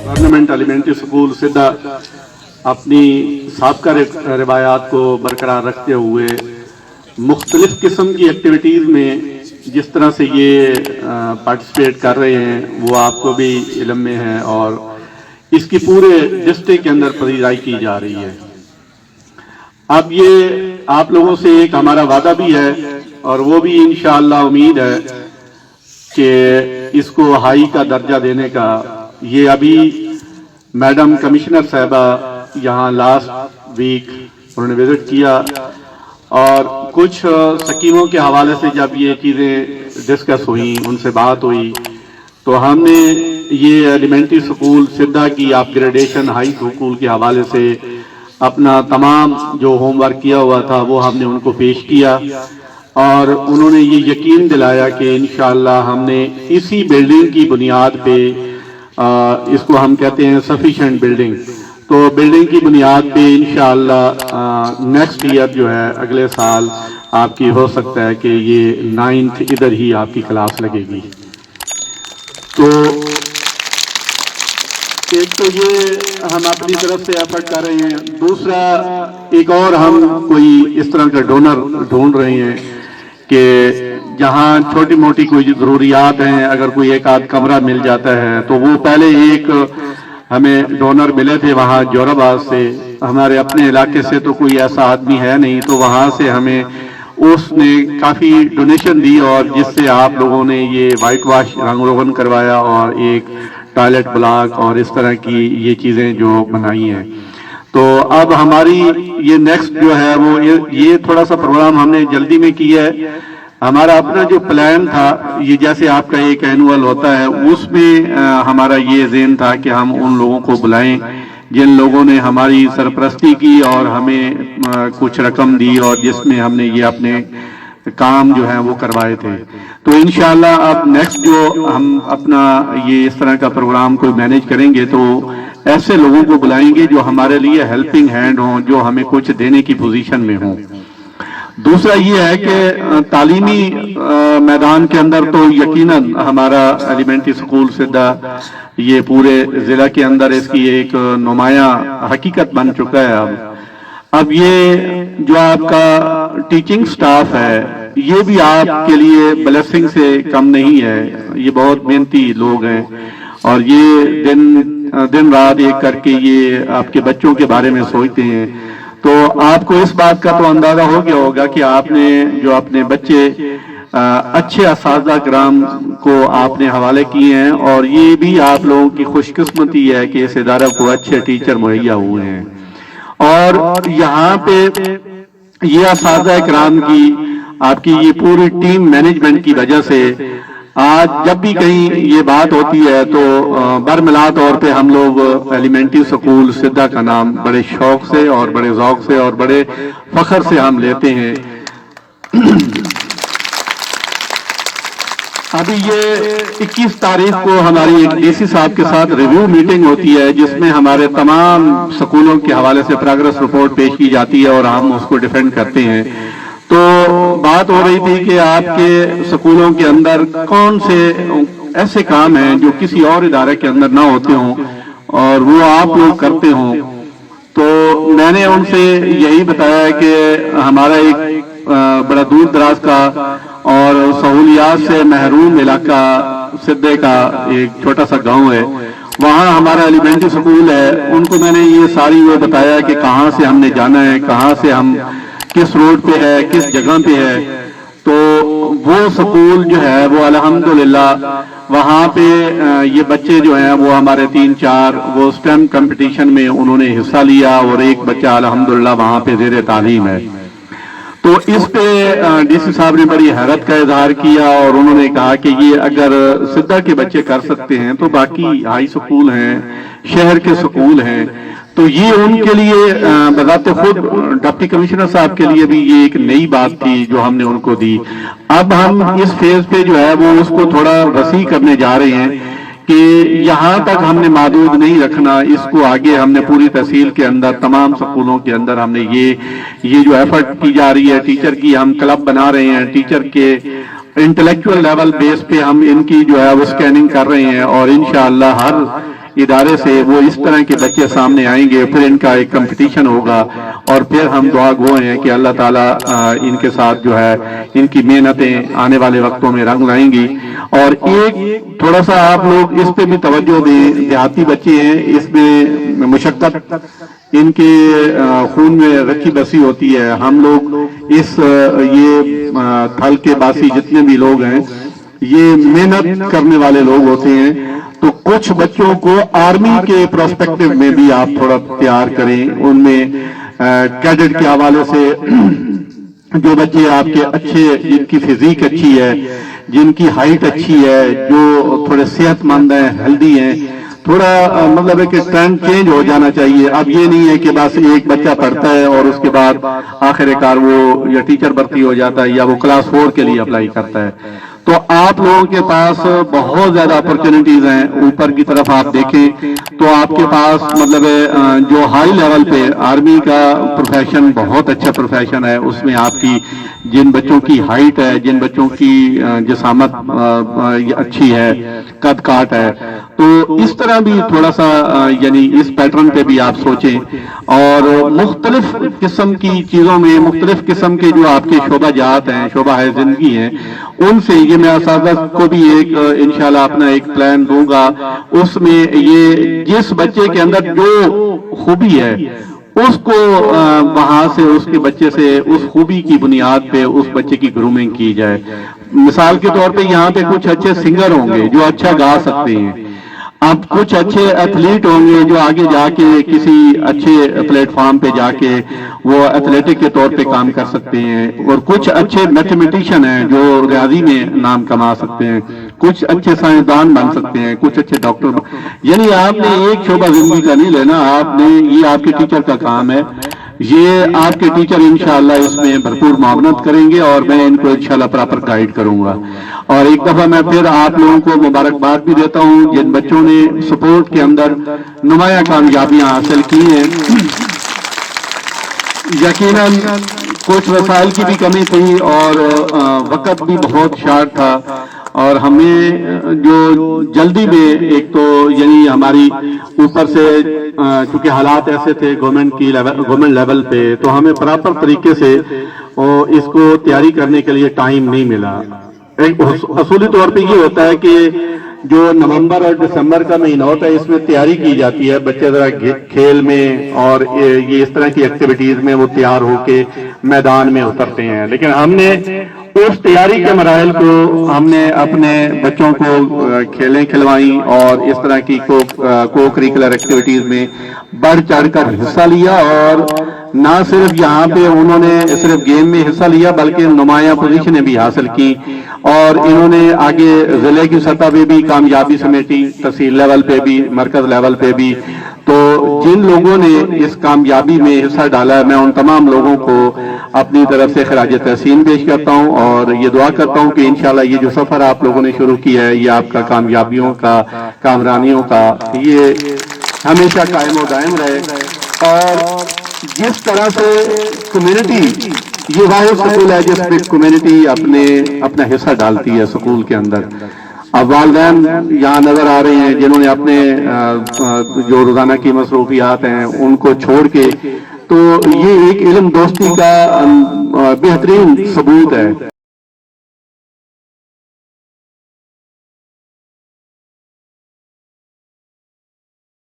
Government elementary school सिद्धा अपनी साबका रिवायात को बरकरार रखते हुए मुख्तलिफ किस्म की एक्टिविटीज़ में जिस तरह से ये पार्टिसिपेट कर रहे हैं वो आपको भी इल्म में है और इसकी पूरे डिस्ट्रिक्ट के अंदर पजीराई की जा रही है। अब ये आप लोगों से एक हमारा वादा भी है और वो भी इंशाअल्लाह उम्मीद है कि इसको हाई का दर्जा देने का। ये अभी मैडम कमिश्नर साहबा यहाँ लास्ट वीक उन्होंने विजिट किया और कुछ स्कीमों के हवाले से जब ये चीज़ें डिस्कस हुई, उनसे बात हुई, तो हमने ये एलिमेंट्री स्कूल सिद्धा की अपग्रेडेशन हाई स्कूल के हवाले से अपना तमाम जो होमवर्क किया हुआ था वो हमने उनको पेश किया और उन्होंने ये यकीन दिलाया कि इंशाअल्लाह हमने इसी बिल्डिंग की बुनियाद पे इसको हम कहते हैं सफिशिएंट बिल्डिंग, तो बिल्डिंग की बुनियाद पे इंशाअल्लाह नेक्स्ट ईयर जो है अगले साल आपकी हो सकता है कि ये 9th इधर ही आपकी क्लास लगेगी। तो एक तो ये हम अपनी तरफ से एफर्ट कर रहे हैं, दूसरा एक और हम कोई इस तरह का डोनर ढूंढ रहे हैं कि जहाँ छोटी मोटी कोई ज़रूरियात हैं, अगर कोई एक आध कमरा मिल जाता है तो वो पहले एक हमें डोनर मिले थे वहाँ जोराबाद से, हमारे अपने इलाके से तो कोई ऐसा आदमी है नहीं, तो वहाँ से हमें उसने काफ़ी डोनेशन दी और जिससे आप लोगों ने ये वाइट वॉश रंग रोगन करवाया और एक टॉयलेट ब्लॉक और इस तरह की ये चीज़ें जो बनाई हैं। तो अब हमारी ये नेक्स्ट जो है वो ये थोड़ा सा प्रोग्राम हमने जल्दी में किया है। हमारा अपना जो प्लान था, ये जैसे आपका एक एनुअल होता है, उसमें हमारा ये ज़हन था कि हम उन लोगों को बुलाएं जिन लोगों ने हमारी सरपरस्ती की और हमें कुछ रकम दी और जिसमें हमने ये अपने काम जो है वो करवाए थे। तो इंशाअल्लाह अब नेक्स्ट जो हम अपना ये इस तरह का प्रोग्राम को मैनेज करेंगे तो ऐसे लोगों को बुलाएंगे जो हमारे लिए हेल्पिंग हैंड हों, जो हमें कुछ देने की पोजीशन में हों। दूसरा ये है कि तालीमी मैदान के अंदर तो यकीनन हमारा एलिमेंट्री स्कूल सिद्धा ये पूरे ज़िला के अंदर इसकी एक नुमायां हकीकत बन चुका है। अब ये जो आपका टीचिंग स्टाफ है ये भी आपके लिए ब्लेसिंग से कम नहीं है, ये बहुत मेहनती लोग हैं और ये दिन रात एक करके ये आपके बच्चों के बारे में सोचते हैं। तो आपको इस बात का तो अंदाजा हो गया होगा कि आपने जो अपने बच्चे अच्छे असातिज़ा किराम को आपने हवाले किए हैं और ये भी आप लोगों की खुशकिस्मती है कि इस इदारे को अच्छे टीचर मुहैया हुए हैं और यहाँ पे ये असातिज़ा किराम की आपकी ये पूरी टीम मैनेजमेंट की वजह से आज जब भी कहीं ये बात होती है तो बरमिला तौर पे हम लोग एलिमेंट्री स्कूल सिद्धा का नाम बड़े शौक से और बड़े ज़ौक़ से और बड़े फख्र से हम लेते हैं। अभी ये 21 तारीख को हमारी एक डीसी साहब के साथ रिव्यू मीटिंग होती है जिसमें हमारे तमाम स्कूलों के हवाले से प्रोग्रेस रिपोर्ट पेश की जाती है और हम उसको डिफेंड करते हैं। तो बात हो रही थी कि आपके स्कूलों के अंदर कौन से ऐसे काम हैं जो किसी और इदारे के अंदर ना होते हों और वो आप लोग करते हों। तो मैंने उनसे यही बताया कि हमारा एक बड़ा दूर दराज का और सहूलियात से महरूम इलाका सिद्धे का एक छोटा सा गांव है, वहाँ हमारा एलिमेंट्री स्कूल है। उनको मैंने ये सारी वो बताया कि कहाँ से हमने जाना है, कहाँ से हम किस रोड पे है, किस जगह पे है। तो वो स्कूल जो है वो अल्हम्दुलिल्लाह वहाँ पे ये बच्चे जो हैं वो हमारे 3-4 वो स्टेम कंपटीशन में उन्होंने हिस्सा लिया और एक बच्चा अल्हम्दुलिल्लाह वहाँ पे ज़ेरे तालीम है। तो इस पे डीसी साहब ने बड़ी हैरत का इजहार किया और उन्होंने कहा कि ये अगर सिद्धा के बच्चे कर सकते हैं तो बाकी हाई स्कूल हैं, शहर के स्कूल हैं, तो ये उनके लिए बजाते खुद डिप्टी कमिश्नर साहब के लिए भी ये एक नई बात थी जो हमने उनको दी। अब हम इस फेज पे जो है वो उसको थोड़ा वसी करने जा रहे हैं कि यहाँ तक हमने महदूद नहीं रखना, इसको आगे हमने पूरी तहसील के अंदर तमाम स्कूलों के अंदर हमने ये जो एफर्ट की जा रही है, टीचर की हम क्लब बना रहे हैं, टीचर के इंटेलेक्चुअल लेवल बेस पे हम इनकी जो है वो स्कैनिंग कर रहे हैं और इंशाअल्लाह हर ادارے سے وہ اس طرح کے بچے سامنے آئیں گے، پھر ان کا ایک کمپٹیشن ہوگا، اور پھر ہم دعا گو ہیں کہ اللہ تعالیٰ ان کے ساتھ جو ہے ان کی محنتیں آنے والے وقتوں میں رنگ لائیں گی۔ اور ایک تھوڑا سا آپ لوگ اس پہ بھی توجہ دیں، دیہاتی بچے ہیں، اس میں مشقت ان کے خون میں رکھی بسی ہوتی ہے۔ ہم لوگ یہ تھل کے باسی جتنے بھی لوگ ہیں یہ محنت کرنے والے لوگ ہوتے ہیں، تو کچھ بچوں کو آرمی کے پروسپیکٹو میں بھی آپ تھوڑا تیار کریں، ان میں کیڈٹ کے حوالے سے جو بچے آپ کے اچھے، جن کی فزیک اچھی ہے، جن کی ہائٹ اچھی ہے، جو تھوڑے صحت مند ہیں، ہیلدی ہیں، تھوڑا مطلب ہے کہ ٹرینڈ چینج ہو جانا چاہیے۔ اب یہ نہیں ہے کہ بس ایک بچہ پڑھتا ہے اور اس کے بعد آخر کار وہ یا ٹیچر بھرتی ہو جاتا ہے یا وہ کلاس 4 کے لیے اپلائی کرتا ہے۔ تو آپ لوگوں کے پاس بہت زیادہ اپرچونٹیز ہیں، اوپر کی طرف آپ دیکھیں تو آپ کے پاس مطلب ہے جو ہائی لیول پہ آرمی کا پروفیشن بہت اچھا پروفیشن ہے، اس میں آپ کی جن بچوں کی ہائٹ ہے، جن بچوں کی جسامت اچھی ہے، قد کاٹ ہے، تو اس طرح بھی تھوڑا سا یعنی اس پیٹرن پہ بھی آپ سوچیں، اور مختلف قسم کی چیزوں میں مختلف قسم کے جو آپ کے شعبہ جات ہیں، شعبہ ہے زندگی ہیں، ان سے یہ میں اساتذہ کو بھی ایک انشاءاللہ اپنا ایک پلان دوں گا، اس میں یہ جس بچے کے اندر جو خوبی ہے اس کو وہاں سے اس کے بچے سے اس خوبی کی بنیاد پہ اس بچے کی گرومنگ کی جائے۔ مثال کے طور پہ یہاں پہ کچھ اچھے سنگر ہوں گے جو اچھا گا سکتے ہیں، اب کچھ اچھے ایتھلیٹ ہوں گے جو آگے جا کے کسی اچھے پلیٹ فارم پہ جا کے وہ ایتھلیٹک کے طور پہ کام کر سکتے ہیں، اور کچھ اچھے میتھمیٹیشین ہیں جو ریاضی میں نام کما سکتے ہیں، کچھ اچھے سائنسدان بن سکتے ہیں، کچھ اچھے ڈاکٹر یعنی آپ نے ایک شعبہ زندگی کا نہیں لینا، آپ نے یہ آپ کے ٹیچر کا کام ہے، یہ آپ کے ٹیچر انشاءاللہ اس میں بھرپور معاونت کریں گے، اور میں ان کو انشاءاللہ پراپر گائیڈ کروں گا۔ اور ایک دفعہ میں پھر آپ لوگوں کو مبارکباد بھی دیتا ہوں جن بچوں نے سپورٹ کے اندر نمایاں کامیابیاں حاصل کی ہیں۔ یقیناً کچھ وسائل کی بھی کمی تھی اور وقت بھی بہت شارٹ تھا، اور ہمیں جو جلدی میں ایک تو یعنی ہماری اوپر سے چونکہ حالات ایسے تھے گورنمنٹ لیول پہ، تو ہمیں پراپر طریقے سے اس کو تیاری کرنے کے لیے ٹائم نہیں ملا۔ اصولی طور پہ یہ ہوتا ہے کہ جو نومبر اور دسمبر کا مہینہ ہوتا ہے اس میں تیاری کی جاتی ہے، بچے ذرا کھیل میں اور یہ اس طرح کی ایکٹیویٹیز میں وہ تیار ہو کے میدان میں اترتے ہیں، لیکن ہم نے اس تیاری کے مراحل کو ہم نے اپنے بچوں کو کھیلیں کھلوائیں اور اس طرح کی کو کریکولر ایکٹیویٹیز میں بڑھ چڑھ کر حصہ لیا، اور نہ صرف یہاں پہ انہوں نے صرف گیم میں حصہ لیا بلکہ نمایاں پوزیشنیں بھی حاصل کی، اور انہوں نے آگے ضلع کی سطح پہ بھی کامیابی سمیٹی، تحصیل لیول پہ بھی، مرکز لیول پہ بھی۔ تو جن لوگوں نے اس کامیابی میں حصہ ڈالا ہے میں ان تمام لوگوں کو اپنی طرف سے خراج تحسین پیش کرتا ہوں، اور یہ دعا کرتا ہوں کہ انشاءاللہ یہ جو سفر آپ لوگوں نے شروع کیا ہے یہ آپ کا کامیابیوں کا، کامرانیوں کا، یہ ہمیشہ قائم و دائم رہے۔ اور جس طرح سے کمیونٹی، یہ واحد سکول ہے جس میں کمیونٹی اپنا حصہ ڈالتی ہے سکول کے اندر۔ اب والدین یہاں نظر آ رہے ہیں جنہوں نے اپنے جو روزانہ کی مصروفیات ہیں ان کو چھوڑ کے، تو یہ ایک علم دوستی کا بہترین ثبوت ہے۔